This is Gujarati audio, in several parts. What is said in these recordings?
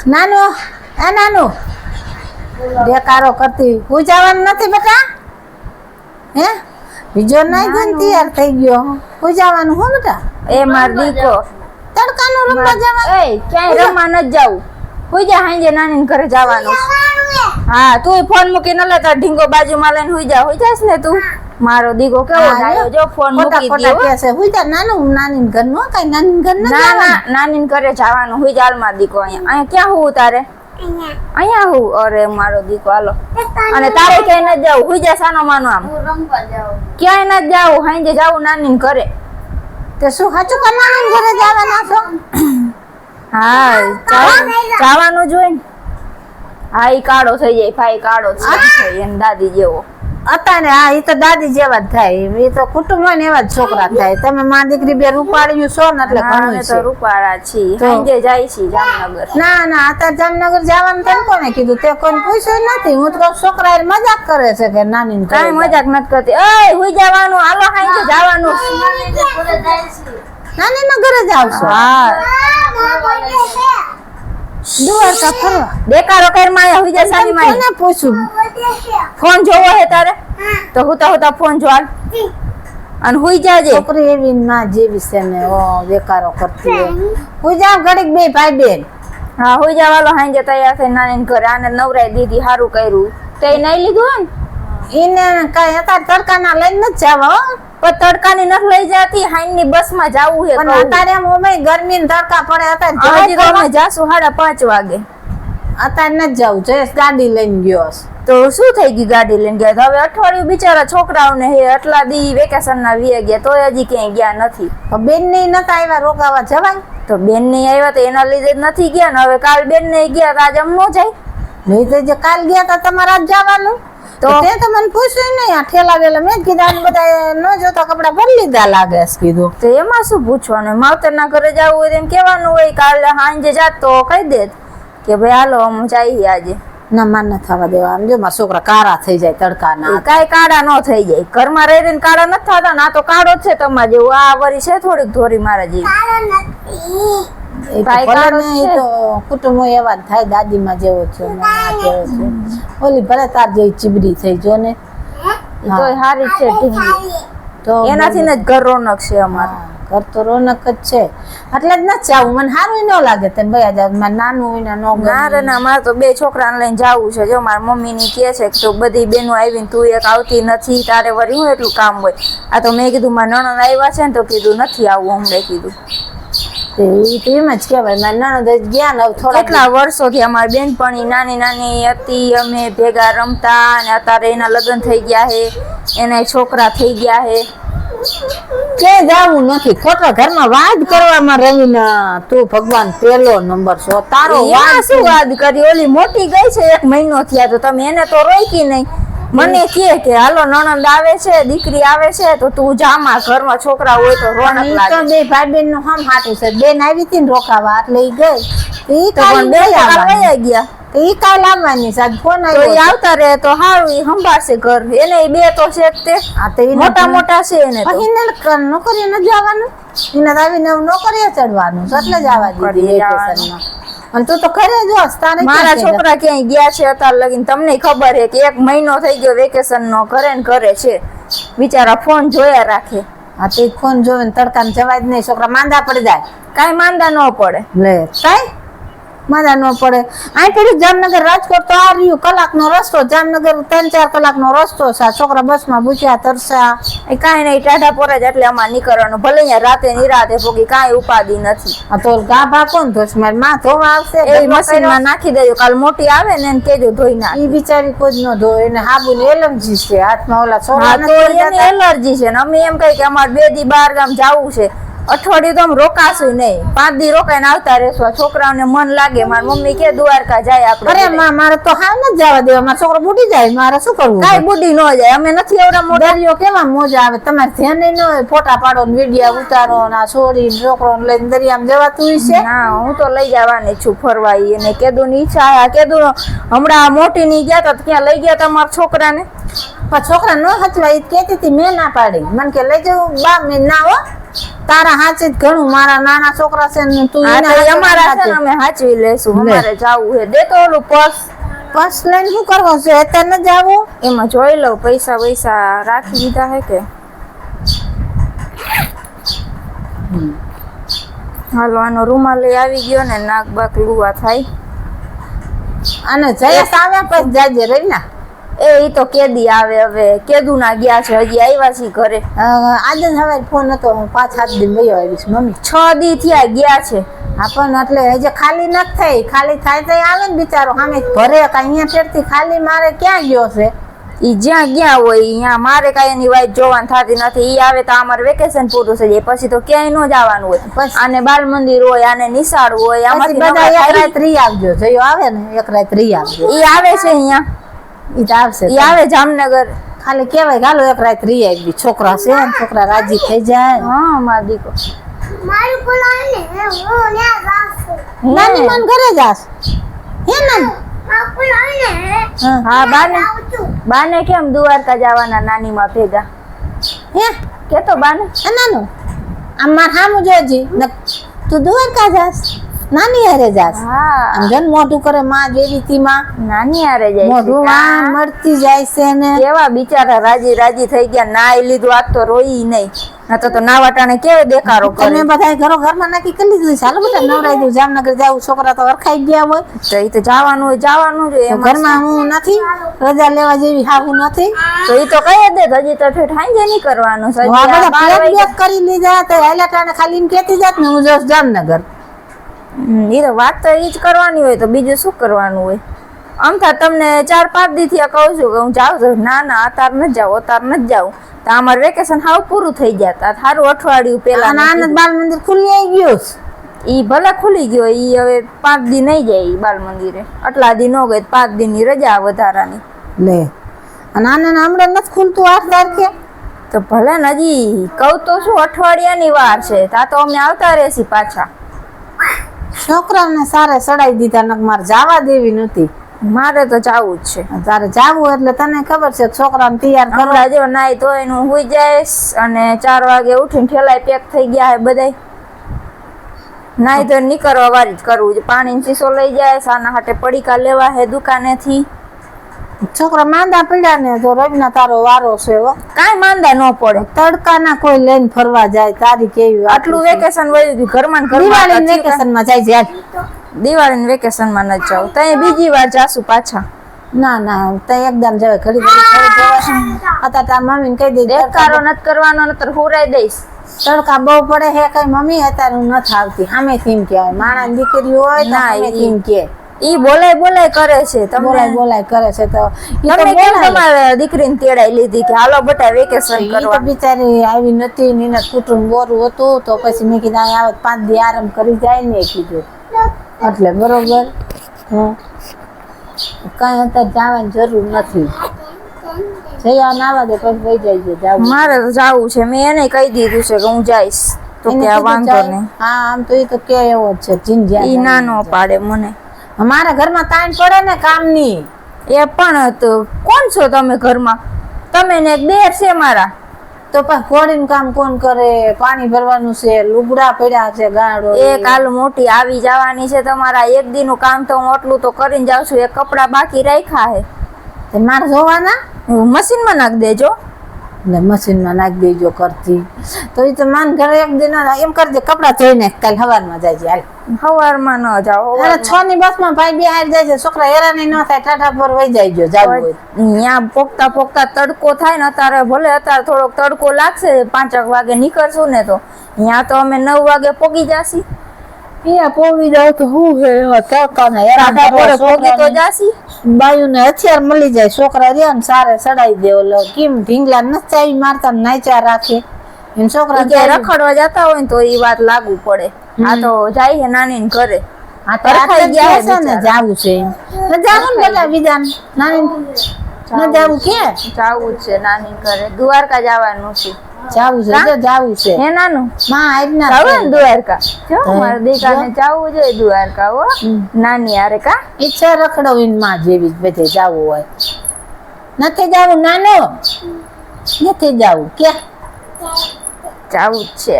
નાનો આ નાનો બેકારો કરતી હું જવાનું નથી બેટા હે બીજો નહીં ગયો તૈયાર થઈ ગયો હું જવાનું હો બેટા એ માર દીકો તડકાનું રમવા જવાનું એ ક્યાંય રમવા ન જાવું હુઈ જા હાંજે નાની ઘરે જવાનું હા તું ફોન મૂકીને લે તાર ઢીંગો બાજુમાં લઈને હુઈ જાસ ને તું મારો દીકો કેવો ડાયો જો ફોન મૂકી દીયો કે છે હુઈ જા નાની ઘર નો કઈ નાની ઘર ના નાની ઘરે જવાનું હુઈ જાલ માર દીકો અહીંયા ક્યાં હું તારે અહીંયા હું અરે મારો દીકો હાલો અને તારે ક્યાંય ન જાવ હુઈ જા સાનો માનો આમ ક્યાંય ન જાવ હાંજે જાવું નાની ઘરે તે શું સાચું કરવાનું ઘરે જવાના છો હા જવાનું જોઈ ને હા ઈ કાળો થઈ જાય ભાઈ કાળો થઈ એને દાદી જેવો અત્યારે હા ઈ તો દાદી જેવા જ થાય ઈ તો કુટુંબ ને એવા જ છોકરા થાય તમે માં દીકરી બે રૂપાળ્યું છો ને એટલે ઘણું છે તો રૂપાળા છી હાંજે જાય છી જામનગર ના અત્યારે જામનગર જવાનું તને કોને કીધું તે કોઈ પૂછ્યું નથી હું તો છોકરા મજાક કરે છે કે નાની કઈ મજાક નથી કરતી એ હુઈ જવાનું હાલો હાંજે જવાનું નાની ના ઘરે જાવ છો હા દ્વારકા ફરવા બેકારો કર માં હુઈ જા સાની માં કોને પૂછું ફોન જોવો હે તારે તો હુતા ફોન જોલ અને હુઈ જાજે છોકરી એવી માં જેવી છે ને ઓ બેકારો કરતી હોય હુઈ જાવ ઘડીક બે ભાઈ બેન હા હુઈ જાવાલો હાંજે તૈયાર થઈ નાની ઘરે આને નવરાઈ દીધી હારું કર્યું તે નહીં લીધું હે એને કઈ અત્યારે તડકાના લઈને નથી જવા પણ તડકાની નથી લઈ જાતી હાઈની બસમાં જાવું હે પણ અત્યારે એમ ઓમે ગરમી ને તડકા પડે હજી તો અમે જાશું 5:30 વાગે અત્યારે નથી જવું જયેશ ગાડી લઈને ગયો તો શું થઈ ગયું ગાડી લઈને ગયા તો હવે અઠવાડિયું બિચારા છોકરાઓને હે આટલા દી વેકેશન ના વીએ ગયા તોય હજી ક્યાંય ગયા નથી બેન ને નતા આવ્યા રોકાવા જવાય તો બેન ને આવ્યા તો એના લીધે નથી ગયા ને હવે કાલ બેન ને ગયા તો આજ અમ નો જાય નહીં તો જે કાલ ગયા તા તમારે આજ જવાનું તો તે તો મને પૂછ્યું નહીં આ ઠેલા વેલા મેં કીધા બધા ન જોતા કપડા ભરી લીધા લાગે કીધું તો એમાં શું પૂછવાનું માવતર ના ઘરે જવું હોય એમ કેવાનું હોય કાલે સાંજે જાત તો કહી દે કે ભાઈ હાલો અમે જઈએ આજે ના માર ન થવા દેવા આમ જો મારા છોકરા કાળા થઈ જાય તડકા ના કાઈ કાળા ન થઈ જાય ઘરમાં રહીને કાળા નથી થતા ના તો કાળો જ છે તમારે જેવું આ વરી છે થોડીક ધોરી મારા જેવી કુટુંબો એવા જ થાય દાદી માં જેવો છે ઓલી ભલે તાર જેવી ચીબડી થઈ જો ને તોય હારી છે તો એનાથી ને ઘર રોનક છે અમારે ઘર તો રોનક જ છે એટલે જ નથી જાવું મને સારું ન લાગે તે ભયા જાવ મારે નાનું હોય ને નો ના ના મારે તો 2 છોકરાને લઈને જાવું છે જો મારી મમ્મી ની કે છે તો બધી બેનો આવીને તું એક આવતી નથી તારે વરી હું એટલું કામ હોય આ તો મેં કીધું મારા નણંદ આવ્યા છે ને તો કીધું નથી આવવું હમણાં કીધું એમ જ કેવાય મારા નણંદ ગયા ને થોડા કેટલા વર્ષોથી અમારી બેનપણી નાની હતી અમે ભેગા રમતા અને અત્યારે એના લગ્ન થઈ ગયા હે એના છોકરા થઈ ગયા હે કે જાવું નથી ખોટા ઘરમાં વાત કરવામાં રહીને તું ભગવાન પેલો નંબર છો તારો શું વાત કરી ઓલી મોટી ગઈ છે 1 મહિનો થયા તો તમે એને તો રોકી નહીં મને કે હાલો નણંદ આવે છે દીકરી આવે છે તો તું જામાં ઘરમાં છોકરા હોય તો રોનક લાગે તો બે ભાઈ બેન નું હમ હાટું છે બેન આવી હતી ને રોકાવા એટલે ઈ ગઈ ઈ તો પણ બે ગયા ઈ કાલ આવવાની સાદ ફોન આવ્યો તો આવતા રહે તો હારું ઈ સંભાળશે ઘર એને બે તો છે તે મોટા છે એને તો એને નોકરી ન જવાનું એને આવીને નોકરીએ ચડવાનું એટલે જ આવવા દીધી વેકેશનમાં અને તું તો ઘરે જોસ તારે મારા છોકરા ક્યાંય ગયા છે અત્યારે લગીને તમને ખબર છે કે 1 મહિનો થઈ ગયો વેકેશન નો ઘરે ને ઘરે છે બિચારા ફોન જોયા રાખે આ તે ફોન જોવે ને તડકા ને જવાય જ નહીં છોકરા માંદા પડી જાય કાઈ માંદા ન પડે લે કાઈ માંદા ન પડે આ પેલું જામનગર રાજકોટ તો આ રહ્યું કલાકનો રસ્તો જામનગર 3-4 કલાકનો રસ્તો છે છોકરા બસમાં ભૂખ્યા તરસ્યા એ કાંઈ નહીં ટાઢા પોરા જ એટલે અમારે નીકળવાનું ભલે અહીંયા રાતે નિરાતે ભોગી કાંઈ ઉપાધિ નથી આ તો ગાભા કોણ ધોશ મારી માં ધોવા આવશે એ મશીનમાં નાખી દેજો કાલ મોટી આવે ને એને કેજો ધોઈ નાખ ઈ બિચારી કોઈ જ ન ધોય એને હાબુ ની એલર્જી છે હાથમાં ઓલા છોરા તો એની એલર્જી છે ને અમે એમ કહી કે અમારે 2 દી બહાર ગામ જવું છે અઠવાડિયું તો રોકાશું નહીં 5 દી રોકાઈને આવતા રહેશું છોકરાઓને મન લાગે મારી મમ્મી કે દ્વારકા જાય આપણે અરે માં મારે તો હાવ ન જવા દેવા મારો છોકરો બુડી જાય મારે શું કરવું કાઈ બુડી ન જાય અમે નથી એવડા મોટા દરિયો કેવા મોજા આવે તમારે ધ્યાન ન હોય ફોટા પાડો ને વિડિયા ઉતારો ના છોરી છોકરો લઈને દરિયામાં જવાતું છે ના હું તો લઈ જવાની છું ફરવા એને કેદુ ની ઈચ્છા આ કેદુ હમણાં મોટી ની ગયા તો ક્યાં લઈ ગયા તમારા છોકરાને પણ છોકરા ન હચવા ઈ કહેતી હતી મેં ના પાડી મને કે લઈ જવું બા મેં ના હો તારા હાચે જ ઘણું, મારા નાના છોકરા છે ને તું હા એના તો હાચે અમારા છે હાચે. ને અમે હાચવી લેશું. લે. અમારે જાવું છે. દે તો ઓલું પર્સ. બસ લઈને શું કરવો છે? અત્યારે ન જાવું? એમાં જોઈ લઉં પૈસા વૈસા રાખી દીધા હે કે. હાલો આનો રૂમાલ લઈ આવી ગયો ને નાક બાક લુવા થાય. અને જયેશ આવ્યા પછી જાજે રવિના. ઈ તો કેદી આવે હવે. કેદુના ગયા છે હજી આવ્યા છે ઘરે. આજે જ હવે ફોન હતો, હું 5-7 દિન વયો આવીશ મમ્મી. 6 દી થયા ગયા છે. હા પણ એટલે હજી ખાલી નથી થઈ, ખાલી થાય તો આવે ને બિચારો સામે ભરે કે અહીંયા ઠેરથી ખાલી મારે ક્યાં ગયો છે? ઈ જ્યાં ગયા હોય અહીંયા મારે કઈ એની વાઈફ જોવાનું થતી નથી. ઈ આવે તો અમારે વેકેશન પૂરું થઈ જાય પછી તો ક્યાંય ન જવાનું હોય. પછી- આને બાલ મંદિર હોય, આને નિશાળ હોય, પછી આમાંથી બધા એક નવરા રાત રહી આવજો, જયો આવે ને એક રાત રહી આવજો. ઈ આવે છે અહીંયા. ઈ તો આવશે. ઈ આવે જામનગર. ખાલી કેવાય ગાલો એક રાત રહી આવી, છોકરા છે ને છોકરા રાજી થઈ જાય. હા મારો દીકરો. મારું બોલાવે ને હું ને રાસ નાની મન ઘરે જાસ હે ને? મારું બોલાવે ને હા. હા બાને આવતું બાને કેમ દ્વારકા જવાના નાની માં ભેગા હે કેતો બાને. આ નાનું આમ માર સામું જોજી ને તું દ્વારકા જાસ? નાની હારે જાસ? હા આમ જન મોઢું કરે માં જેવી તી માં નાની હારે જાય મોઢું છે. માં મળતી જાય છે ને. કેવા બિચારા રાજી રાજી થઈ ગયા. નાઈ લીધું આજ તો રોઈ નહીં. નતો તો નાવા ટાણે કેવો દેખારો કરે. તમે બધા ઘરમાં નક્કી કરી લીધું છે? હાલો બધા નવરાઈ દઉં, જામનગર જાવું, છોકરા તો વરખાઈ ગયા હોય. તો ઈ તો જવાનું હોય જવાનું જ હોય. તો એમાં ઘરમાં હું નથી, રજા લેવા જેવી હાવું નથી. તો ઈ તો કહી દે તો હજી તો ઠેઠ હાંજે નહીં કરવાનું છે. હું આ હજી આ બધા 12 પ્લેન વાગ્યા. બેક કરી લીધા તો હાલ્યા ટાણે ખાલી એમ કહેતી જાત ને હું જઈશ જામનગર. ઈ તો વાત તો ઈ જ કરવાની હોય તો બીજું શું કરવાનું હોય. આમ થા તમને 4-5 દી થી કહું છું કે હું જાઉં છું. ના ના અતાર નથી જાવ, અતાર નથી જાવ. તો અમારું વેકેશન હાવ પૂરું થઈ ગયા. સારું અઠવાડિયું પેલા અને આનંદ બાલ મંદિર ખુલ્લી આવી ગયું છે. ઈ ભલે ખુલી ગયો. ઈ હવે 5 દી નહીં જાય ઈ બાલ મંદિરે. આટલા દી નો ગઈ 5 દી ની રજા વધારાની. લે અને આનંદ હમણાં નથી ખુલતું 8 તારીખે. તો ભલે ને હજી કહું તો શું અઠવાડિયાની વાર છે. તા તો અમે આવતા રહેશી પાછા. છોકરાને સારે સડાઈ દીધા, નક મારે જવા દેવી નથી. મારે તો જાવું જ છે. તારે જાવું એટલે તને ખબર છે છોકરાને તૈયાર કરવા. હમણાં જો નાઈ ધોઈ હું હુઈ જઈશ અને 4 વાગે ઉઠીને ઠેલાય પેક થઈ ગયા હે બધાય. નાઈ ધોઈ નીકળવા વારી જ કરવું છે. પાણીનો શીશો લઈ જાય, સાના હાટે પડીકા લેવા હે દુકાનેથી. છોકરા માંદા પડ્યા ને તો રવિના તારો વારો છે હો. કાંઈ માંદા ન પડે. તડકાના કોઈ લઈને ફરવા જાય, તારી કેવી વાત આટલું છે. વેકેશન વયું ગયું ઘરમાં ને દિવાળી ઘરમાં. વેકેશન માં જાય છે યાર. દિવાળી વેકેશન માં ન જાવ. તઈ બીજી વાર જાશું પાછા. ના ના તઈ એકદમ જવાય, ઘડી ઘડી જવાય. અત્યારે તાર મમ્મીને કહી દે દેખારો નથી કરવાનો નતર હુરાઈ દઈશ. તડકા બહુ પડે હે કઈ મમ્મી અત્યારે હું નથી આવતી. સામે થીમ કહેવાય, માણસ દીકરી હોય તો ના, સામે ઈ- થીમ કે ઈ બોલાય કરે છે. બોલાય તમને બોલાય કરે છે તો ઈ તો તમે કેમ બોલાય. તમારા દીકરીને તેડાઈ લીધી કે હાલો બટા વેકેશન ઈ તો કરવા. બિચારી આવી નથી ને એના કુટુંબ બોરું હતું તો પછી મેં કીધું અહીં આવે 5 દી આરામ કરી જાય ને કીધું એટલે બરોબર. હમ કઈ અત્યારે જવાની જરૂર નથી. જયા નાવા દે પછી વહી જાય છે જાવું. મારે તો જાવું છે. મેં એને કહી દીધું છે કે હું જઈશ. તો એને કે આ કીધું વાંધો જાય. નહીં. હા આમ તો ઈ તો કે એવો જ છે જીન જ્યાં ઈ જાય. નાનો પાડે મને. અમારા ઘરમાં તાણ પડે ને કામની. એ પણ તો કોણ છો તમે ઘરમાં? તમે ને એક દેર છે મારા. તો પછી ઘોડીનું કામ કોણ કરે? પાણી ભરવાનું છે, લુગડા પડ્યા છે, ગાડો એ કાલ મોટી આવી જવાની છે તમારા. એક દીનું કામ તો હું એટલું તો કરીને જાઉં છું. એ કપડા બાકી રાખ્યા હે. તે મારે જોવાના મશીનમાં નાખ દેજો. એટલે મશીનમાં નાખી દેજો કરતી તો ઈ તો માન ઘરે એક દિન એમ કરજે કપડા ધોઈ નાખ કાલ સવારમાં જાય છે હાલ. સવારમાં ન જાઓ. અરે 6 ની બસમાં ભાઈ બિહાર જાય છે, છોકરા હેરાન ન થાય, ટાટા પર વહી જાય જો જાવું હોય. ત્યાં પોકતા પોકતા તડકો થાય ને અત્યારે ભલે અત્યારે થોડોક તડકો લાગશે 5 વાગે નીકળશું ને તો ત્યાં તો અમે 9 વાગે પોગી જાસી. અહીંયા પોવી જાવ તો હું હે તડકાને હેરાન ટાટા કરવા પર પોગી તો છોકરાને. જાસી. બાયુને હથિયાર મળી જાય, છોકરા રહ્યા ને સારે સડાઈ દે. ઓલો કેમ ઢીંગલા નથી ચાવી મારતા ને નાચા રાખે એમ છોકરા ઈ કે રખડવા જતા હોય ને તો ઈ વાત લાગુ પડે. આ તો જાય છે નાની ને ઘરે. રખાઈ ગયા છે ને બિચારા. જાવું છે એમ. ન જાવું ને બધા બીજા નાની ન જાવું કે જાવું જ છે નાની ઘરે. દ્વારકા જવાનું છે. જાવું છે જો જાવું છે હે નાનું માં આજના જાવું ને દ્વારકા. જો હા. મારા દીકરાને જાવું જોઈએ દ્વારકા હો. નાની હારે કા ઈચ્છા રખડવીને માં જેવી જ બધે જાવું હોય. નથી જાવું નાનો, નથી જાવું કે જાવું જ છે.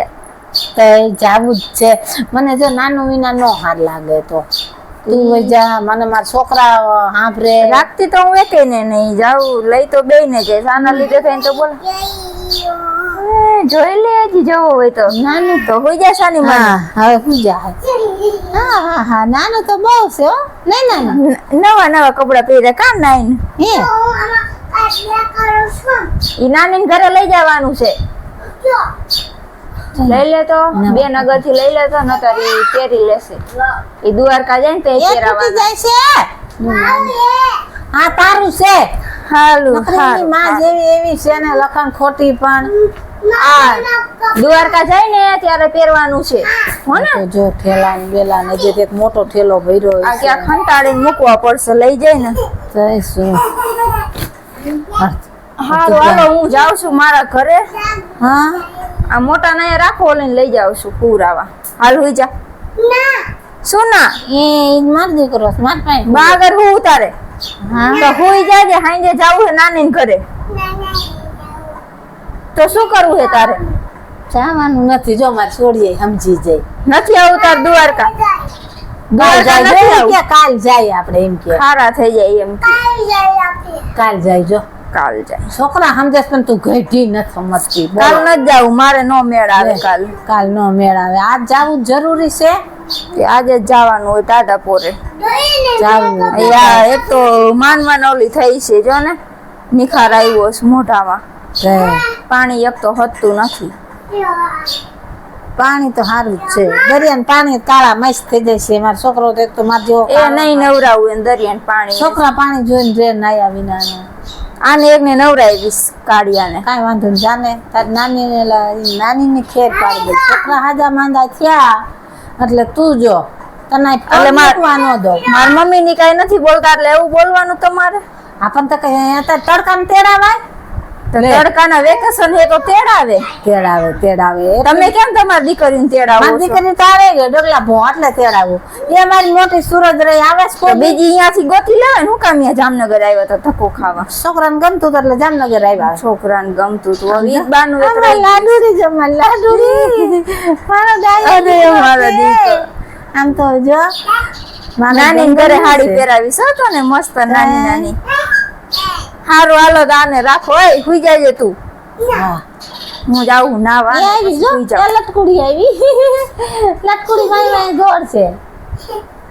તો જાવું જ છે. મને જો નાનું વિના નો હાર લાગે તો તું વઈ જા, મને મારા છોકરા સાંભળે. રાખતી તો હું એકે ને નહીં જાઉં, લઈ તો બે ને જાય, સાના લીધે થઈને તો બોલો. જોઈ લે, હજી જવો હોય તો નાનું તો હોઈ જાય સાની હા માં. હવે પૂજા હા નાનું તો બહુ છે હો. નહીં નાનું નવા નવા કપડા પહેર્યા કામ નાઈને હે હું આમાં કાઢ્યા કરું છું. ઈ નાની ઘરે લઈ જવાનું છે. જો. લઈ લે તો બે નગર થી લઈ લે તો નકર ઈ પહેરી લેશે. ઈ દ્વારકા જાય ને તો એ તૂટી પહેરાવાનું. જાય છે. હા તારું છે. હાલું નકરી માં જેવી એવી છે ને લખણ ખોટી પણ આ દ્વારકા જાય ને ત્યારે પહેરવાનું છે હો ને. તો જો ઠેલા ને બેલા ને જે એક મોટો ઠેલો ભર્યો આ હોય છે. ક્યાં ખંટાડીને મૂકવા પડશે, લઈ જાય ને. જઈશું. હારું હાલો, હું જાઉં છું મારા ઘરે. હા આ મોટા ને રાખો, લઈને લઈ જાઉં છું પુરાવા. હાલ હુઈ જા. ના. શું ના એ માર દીકરો છે, માર પાસે બાગર હું ઉતારે હા તો હુઈ જાજે. હાંજે જાવું હે નાની ને ઘરે તો શું કરવું હે તારે? જવાનું નથી. જો મારે છોડીએ સમજી જાય. નથી આવું તાર દ્વારકા? કાલ દ્વારકા જાય નથી આવું. કે કાલ જાય આપણે એમ કે ખારા થઈ જાય એમ કે. કાઈ જાય આપણે. કાલ જાય. જો કાલ જાય. છોકરા સમજે પણ તું ઘેટી નથી સમજતી. બોલો. કાલ નથી જાવું, મારે નો મેળ આવે કાલ. કાલ નો મેળ આવે. આજ જાવું જરૂરી છે. તે આજે જ જવાનું હોય ટાટા પોરે. જાવું યાર એક તો માન ઓલી થઈ છે જો ને, નિખાર આવ્યો છે મોઢામાં. પાણી એક તો હતું નથી. પાણી તો સારું જ છે. દરિયાનું પાણી કાળા મસ્ત થઈ જાય છે. મારો છોકરો તો એક તો માર જેવો એ નહીં નવરાવું એને દરિયાનું પાણી. છોકરા પાણી જોઈને રે નાયા વિના આને એકને નવરાવીશ કાળિયાને. કાંઈ વાંધો નહીં. જાને તાર નાની ની ખેર પાડી દે. છોકરા હાજા માંદા થયા એટલે તું જો તને એટલે મૂકવા ન દો. મારી મમ્મી ની કઈ નથી બોલતા એટલે એવું બોલવાનું તમારે. આપણ તો કઈ અત્યારે તડકામાં તેડાવાય. તો તડકાના વેકેશન હે તો તેડાવે. તેડાવે તમે કેમ તમારી દીકરીને તેડાવો મારી છો? દીકરી તારે ગયો ડગલા ભો એટલે તેડાવું. એ મારી મોટી સુરત રહી આવે છે તો કોઈ બીજી અહીંયાથી ગોતી લેવાય ને. હું કામ અહીંયા જામનગર આવ્યો તો ધક્કો ખાવા? છોકરાને ગમતું હતું એટલે જામનગર આવ્યા. છોકરાને ગમતું તું. હવે ઈ જ બાનું એક અમારે રહી ગયું. લાડુડી જમવા લાડુડી મારો ડાયો અરે દીકરો મારો છે. દીકરો. આમ તો જો મારો નાની ગમતું ઘરે છે. હાડી પહેરાવીશ હો તો ને મસ્ત નાની નાની. હારું હાલો તો આને રાખો. ઓય હુઈ જાજે તું. હા હું જાઉં નાવા. એ આવી જો હુઈ જાઉં. એ લટકુડી આવી લટકુડી મારી દોડ છે.